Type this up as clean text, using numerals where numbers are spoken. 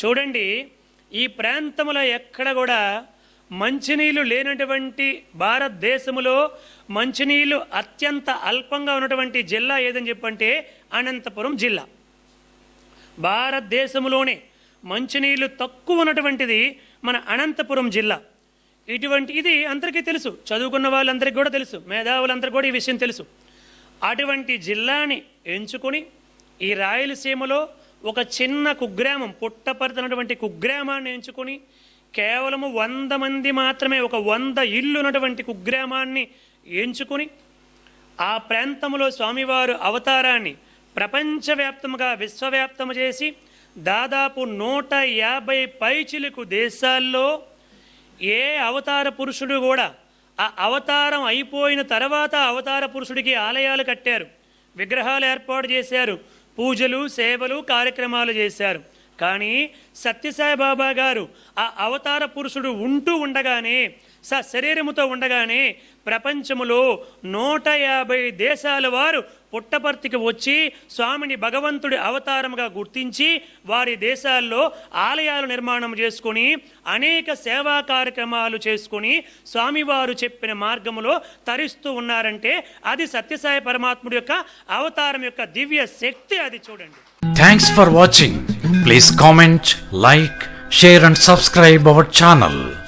చూడండి, ఈ ప్రాంతంలో ఎక్కడ కూడా మంచినీళ్ళు లేనటువంటి భారతదేశంలో మంచినీళ్ళు అత్యంత అల్పంగా ఉన్నటువంటి జిల్లా ఏదని చెప్పంటే అనంతపురం జిల్లా. భారతదేశంలోనే మంచినీళ్ళు తక్కువ ఉన్నటువంటిది మన అనంతపురం జిల్లా. ఇది అందరికీ తెలుసు, చదువుకున్న వాళ్ళందరికీ కూడా తెలుసు, మేధావులందరికీ కూడా ఈ విషయం తెలుసు. అటువంటి జిల్లాని ఎంచుకొని ఈ రాయలసీమలో ఒక చిన్న కుగ్రామం, పుట్టపర్తి అన్నటువంటి కుగ్రామాన్ని ఎంచుకొని కేవలం 100 మంది మాత్రమే, ఒక 100 ఇళ్ళు ఉన్నటువంటి కుగ్రామాన్ని ఎంచుకొని ఆ ప్రాంతంలో స్వామివారు అవతారాన్ని ప్రపంచవ్యాప్తంగా విశ్వవ్యాప్తం చేసి దాదాపు 150 పైచిలుకు దేశాల్లో ఏ అవతార పురుషుడు కూడా ఆ అవతారం అయిపోయిన తర్వాత అవతార పురుషుడికి ఆలయాలు కట్టారు, విగ్రహాలు ఏర్పాటు చేశారు, పూజలు సేవలు కార్యక్రమాలు చేశారు. కానీ సత్యసాయి బాబా గారు ఆ అవతార పురుషుడు ఉంటూ ఉండగానే, శరీరముతో ఉండగానే ప్రపంచములో 150 దేశాల వారు పుట్టపర్తికి వచ్చి స్వామిని భగవంతుడి అవతారముగా గుర్తించి వారి దేశాల్లో ఆలయాలు నిర్మాణం చేసుకొని అనేక సేవా కార్యక్రమాలు చేసుకొని స్వామివారు చెప్పిన మార్గములో తరిస్తూ ఉన్నారంటే అది సత్యసాయి పరమాత్ముడి యొక్క అవతారం యొక్క దివ్య శక్తి. అది చూడండి. Thanks for watching. Please comment, like, share and subscribe our channel.